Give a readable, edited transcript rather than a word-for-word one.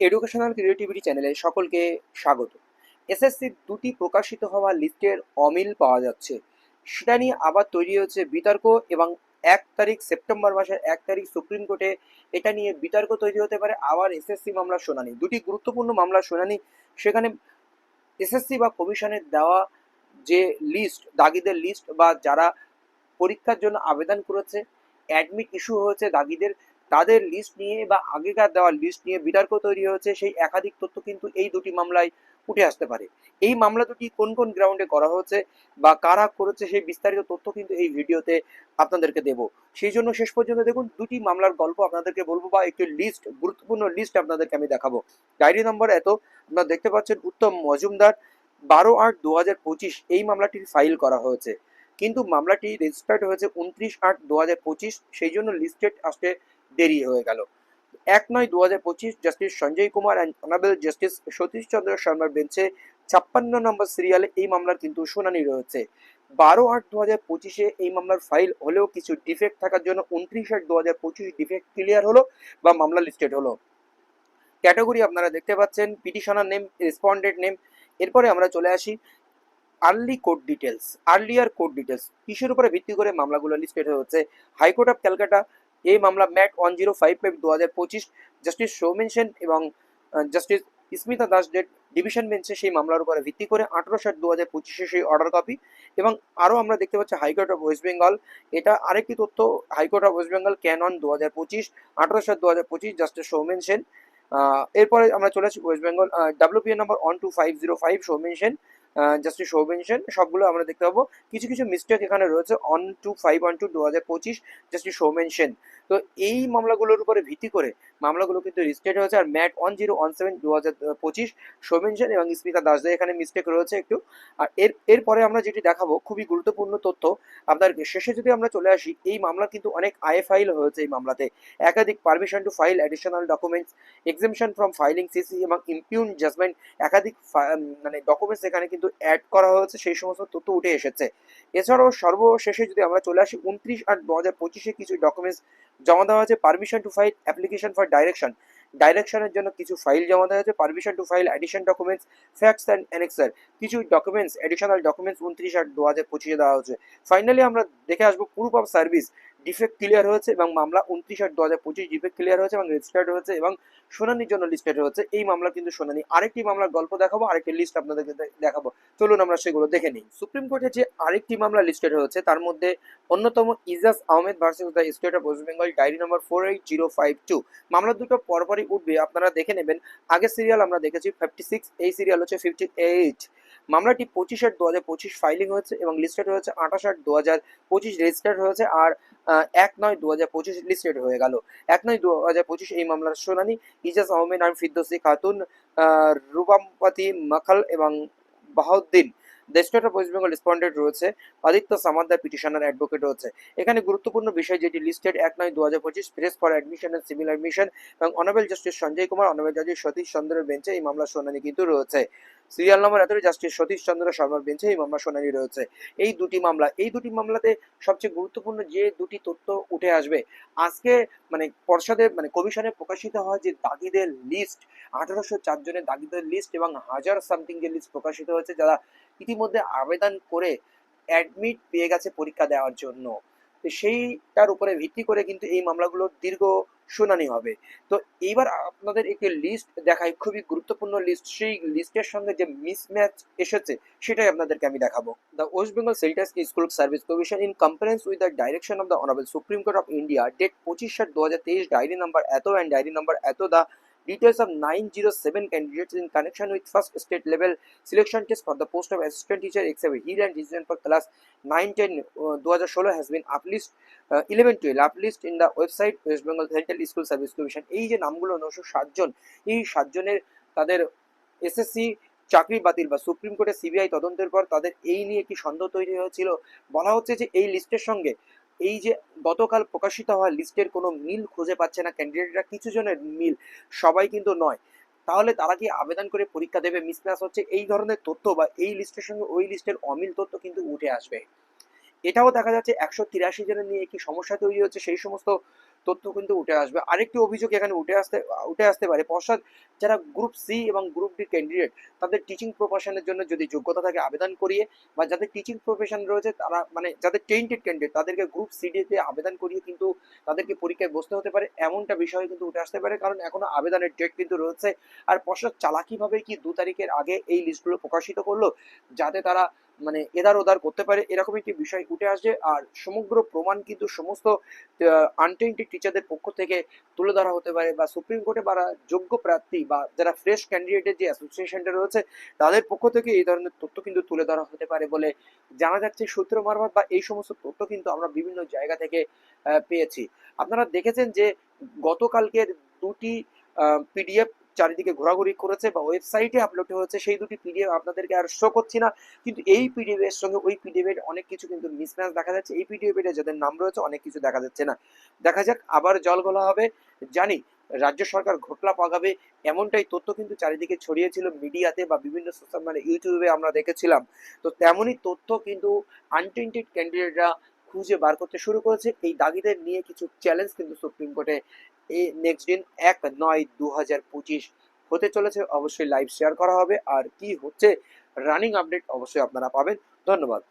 Educational creativity চ্যানেলে সকলকে স্বাগত। এসএসসির দুটি প্রকাশিত হওয়া লিস্টের অমিল পাওয়া যাচ্ছে, সেটা নিয়ে আবার তৈরি হয়েছে বিতর্ক। এবং 1 তারিখ সেপ্টেম্বর মাসের 1 তারিখ সুপ্রিম কোর্টে এটা নিয়ে বিতর্ক তৈরি হতে পারে। আবার এসএসসি মামলার শুনানি, দুটি গুরুত্বপূর্ণ মামলার শুনানি। সেখানে এসএসসি বা কমিশনের দেওয়া যে লিস্ট, দাগিদের লিস্ট বা যারা পরীক্ষার জন্য আবেদন করেছে, অ্যাডমিট ইস্যু হয়েছে দাগিদের, তাদের লিস্ট নিয়ে বা আগেকার দেওয়া লিস্ট নিয়ে বিতর্ক তৈরি হয়েছে। সেই একাধিক তথ্য কিন্তু এই দুটি মামলায় উঠে আসতে পারে। এই মামলা দুটি কোন কোন গ্রাউন্ডে করা হয়েছে বা কারা করেছে সেই বিস্তারিত তথ্য কিন্তু এই ভিডিওতে আপনাদেরকে দেব। সেই জন্য শেষ পর্যন্ত দেখুন, দুটি মামলার গল্প আপনাদেরকে বলবো বা একটি লিস্ট, গুরুত্বপূর্ণ লিস্ট আপনাদেরকে আমি দেখাবো। ডায়েরি নম্বর আপনারা দেখতে পাচ্ছেন, উত্তম মজুমদার, 12/8/2025 এই মামলাটির ফাইল করা হয়েছে। কিন্তু মামলাটি রেজিস্টার্ড হয়েছে 29/8/2025, সেই জন্য লিস্টেড আসতে দেরি হয়ে গেল। 1/9/2025 justice Sanjay Kumar and honourable justice Satish Chandra শর্মার বেঞ্চে 56 নম্বর সিরিয়ালে এই মামলার কিন্তু শুনানি রয়েছে। 12/8/2025 এই মামলার ফাইল হলেও কিছু ডিফেক্ট থাকার জন্য 29/8/2025 ডিফেক্ট ক্লিয়ার হলো বা মামলা লিস্টেড হলো। ক্যাটাগরি আপনারা দেখতে পাচ্ছেন, পিটিশনার নেম, রেসপন্ডেন্ট নেম। এরপরে আমরা চলে আসি আর্লিয়ার কোর্ট ডিটেলস কিসের উপরে ভিত্তি করে মামলাগুলো লিস্টেড হচ্ছে। হাইকোর্ট অফ ক্যালকাটা এই মামলা ম্যাট 1055/2025 জাস্টিস সৌমেন সেন এবং জাস্টিস স্মিতা দাস ডেট ডিভিশন বেঞ্চে সেই মামলার উপরে ভিত্তি করে 18/7/2025 সেই অর্ডার কপি। এবং আরও আমরা দেখতে পাচ্ছি হাইকোর্ট অফ ওয়েস্ট বেঙ্গল, এটা আরেকটি তথ্য। হাইকোর্ট অফ ওয়েস্ট বেঙ্গল ক্যানন 2025 18/7/2025 জাস্টিস সৌমেন সেন। এরপরে আমরা চলে আসি West Bengal WPA number 12505 Soumen Sen, justice Soumen Sen. সবগুলো আমরা দেখতে পাবো, কিছু কিছু মিস্টেক এখানে রয়েছে। 12512/2025 জাস্টিস সৌমেন সেন। তো এই মামলাগুলোর উপরে ভিত্তি করে মামলাগুলো কিন্তু রেজিস্টার্ড হয়েছে। আর ম্যাট 1017/2025 সৌমেন সেন এবং স্মিতা দাসদের এখানে মিস্টেক রয়েছে একটু। আর এরপরে আমরা যেটি দেখাবো খুবই গুরুত্বপূর্ণ তথ্য আপনার শেষে যদি আমরা চলে আসি, এই মামলা কিন্তু অনেক আয়ে ফাইল হয়েছে। এই মামলাতে একাধিক permission to file additional documents, exemption from filing CC এবং ইমপিউন জাজমেন্ট, একাধিক মানে ডকুমেন্টস এখানে কিন্তু অ্যাড করা হয়েছে, সেই সমস্ত তথ্য উঠে এসেছে। এছাড়াও সর্বশেষে যদি আমরা চলে আসি 29/8/2025 কিছু ডকুমেন্টস জমা দেওয়া হয়েছে। Permission to file application for ডাইরেকশনের জন্য কিছু ফাইল জমা দেওয়া হয়েছে। Permission to file addition documents, facts and annexure, কিছু ডকুমেন্টস অ্যাডিশনাল ডকুমেন্টস 29/8/2025 দেওয়া হয়েছে। ফাইনালি আমরা দেখে আসবো proof of service defect clear হয়েছে এবং মামলা 29/8/2025 ডিফেক্ট ক্লিয়ার হয়েছে এবং রেজিস্টার্ড হয়েছে এবং শুনানির জন্য লিস্টেড হচ্ছে। এই মামলা কিন্তু শুনানি। আরেকটি মামলার গল্প দেখাবো, আরেকটি লিস্ট আপনাদেরকে দেখাবো, চলুন আমরা সেগুলো দেখে নিই। সুপ্রিম কোর্টে যে আরেকটি মামলা লিস্টেড হয়েছে তার মধ্যে অন্যতম Ijaz Ahmed versus the state of West Bengal, diary number 48052। মামলা দুটো পরপরই উঠবে, আপনারা দেখে নেবেন। আগের সিরিয়াল আমরা দেখেছি 56, এই সিরিয়াল হচ্ছে 58। মামলাটি 25/8/2025 ফাইলিং হয়েছে এবং লিস্টেড হয়েছে 28/8/2025 রেজিস্টার্ড হয়েছে। আর 1/9/2025 লিস্টেড হয়ে গেল। 1/9/2025 এই মামলার শুনানি। ইজাজ আহমেদ আর ফিরদৌসি খাতুন, রুবামপাতি মাখাল এবং Bahauddin the state of West Bengal respondent রয়েছে। আদিত্য সামাদ্দার পিটিশনার অ্যাডভোকেট রয়েছে। এখানে গুরুত্বপূর্ণ বিষয় যেটি listed 1/9/2025 press for admission and civil admission এবং honourable justice Sanjay Kumar, honourable justice Satish চন্দ্রের বেঞ্চে এই মামলার শুনানি কিন্তু রয়েছে। Serial number 17 justice Satish Chandra শর্মার বেঞ্চে এই মামলার শুনানি রয়েছে। এই দুটি মামলাতে সবচেয়ে গুরুত্বপূর্ণ যে দুটি তথ্য উঠে আসবে আজকে, মানে পর্ষদে মানে কমিশনে প্রকাশিত হয় যে দাগিদের লিস্ট, 1804 জনের দাগিদের লিস্ট এবং 1000 সামথিং যে লিস্ট প্রকাশিত হয়েছে যারা ইতিমধ্যে আবেদন করে অ্যাডমিট পেয়ে গেছে পরীক্ষা দেওয়ার জন্য। তো সেইটার উপরে ভিত্তি করে কিন্তু এই মামলাগুলোর দীর্ঘ শুনানি হবে। তো এইবার আপনাদের একটি লিস্ট দেখাই, খুবই গুরুত্বপূর্ণ লিস্ট। সেই লিস্টের সঙ্গে যে মিসম্যাচ এসেছে সেটাই আপনাদেরকে আমি দেখাবো। দ্য ওয়েস্ট বেঙ্গল সেল্টাস school service commission in compliance with the direction of the honourable supreme court of India date 25/7/2023 diary number and diary number the details of 907 candidates in connection with first state level selection test for the post of assistant teacher except heal and decision for class 9-10 2016 has been uplist 11-12 uplist in the website West Bengal Central School Service Commission। এই যে নামগুলো 907 জন, এই 7 জনের তাদের SSC চাকরি বাতিল বা supreme কোর্টের সিবিআই তদন্তের পর তাদের এই নিয়ে একটি সন্দেহ তৈরি হয়েছিল। বলা হচ্ছে যে এই লিস্টের সঙ্গে এই যে গতকাল প্রকাশিত হওয়া লিস্টের কোনো মিল খুঁজে পাচ্ছে না ক্যান্ডিডেটরা, কিছু জনের মিল, সবাই কিন্তু নয়। তাহলে তারা কি আবেদন করে পরীক্ষা দেবে? মিসম্যাচ হচ্ছে, এই ধরনের তথ্য বা এই লিস্টের সঙ্গে ওই লিস্টের অমিল তথ্য কিন্তু উঠে আসবে। এটাও দেখা যাচ্ছে 183 জনের নিয়ে একটি সমস্যা তৈরি হচ্ছে। সেই সমস্ত তথ্য কিন্তু উঠে আসবে। আরেকটি অভিযোগ এখানে উঠে আসতে পারে, পশ্চাৎ যারা গ্রুপ সি এবং গ্রুপ ডি ক্যান্ডিডেট তাদের টিচিং প্রফেশনের জন্য যদি যোগ্যতা থাকে আবেদন করিয়ে, বা যাদের টিচিং প্রফেশন রয়েছে তারা মানে যাদের টেন্টেড ক্যান্ডিডেট তাদেরকে গ্রুপ সি তে আবেদন করিয়ে কিন্তু তাদেরকে পরীক্ষায় বসতে হতে পারে, এমনটা বিষয় কিন্তু উঠে আসতে পারে, কারণ এখনো আবেদনের ডেট কিন্তু রয়েছে। আর পশ্চাৎ চালাকিভাবে কি 2 তারিখের আগে এই লিস্টগুলো প্রকাশিত করলো যাতে তারা মানে এদার ওদার করতে পারে, এরকম একটি বিষয় উঠে আসছে। আর সমগ্র প্রমাণ কিন্তু সমস্ত আনটেন্টেড টিচারদের পক্ষ থেকে তুলে ধরা হতে পারে, বা সুপ্রিম কোর্টে বা যোগ্য প্রার্থী বা যারা ফ্রেশ ক্যান্ডিডেটের যে অ্যাসোসিয়েশনটা রয়েছে তাদের পক্ষ থেকে এই ধরনের তথ্য কিন্তু তুলে ধরা হতে পারে বলে জানা যাচ্ছে সূত্র মারফত, বা এই সমস্ত তথ্য কিন্তু আমরা বিভিন্ন জায়গা থেকে পেয়েছি। আপনারা দেখেছেন যে গতকালকের 2টি পিডিএফ চারিদিকে ঘোরাঘুরি করেছে বা ওয়েবসাইটে আপলোড হয়েছে, সেই 2টি পিডিএফ আপনাদেরকে আর শো করছি না, কিন্তু এই পিডিএফ এর সঙ্গে ওই পিডিএফ এর অনেক কিছু কিন্তু মিসম্যাচ দেখা যাচ্ছে। এই পিডিএফ এর যাদের নাম রয়েছে অনেক কিছু দেখা যাচ্ছে না। দেখা যাক আবার জল গলা হবে, জানি রাজ্য সরকার ঘোটলা পাকাবে, এমনটাই তথ্য কিন্তু চারিদিকে ছড়িয়েছিল মিডিয়াতে বা বিভিন্ন সোশ্যাল মানে ইউটিউবে আমরা দেখেছিলাম। তো তেমনই তথ্য কিন্তু আনটেন্টেড ক্যান্ডিডেটরা খুঁজে বার করতে শুরু করেছে। এই দাগিদের নিয়ে কিছু চ্যালেঞ্জ কিন্তু সুপ্রিম কোর্টে এই নেক্সট দিন 1/9/2025 হতে চলেছে। অবশ্যই লাইভ শেয়ার করা হবে, আর কি হচ্ছে রানিং আপডেট অবশ্যই আপনারা পাবেন। ধন্যবাদ।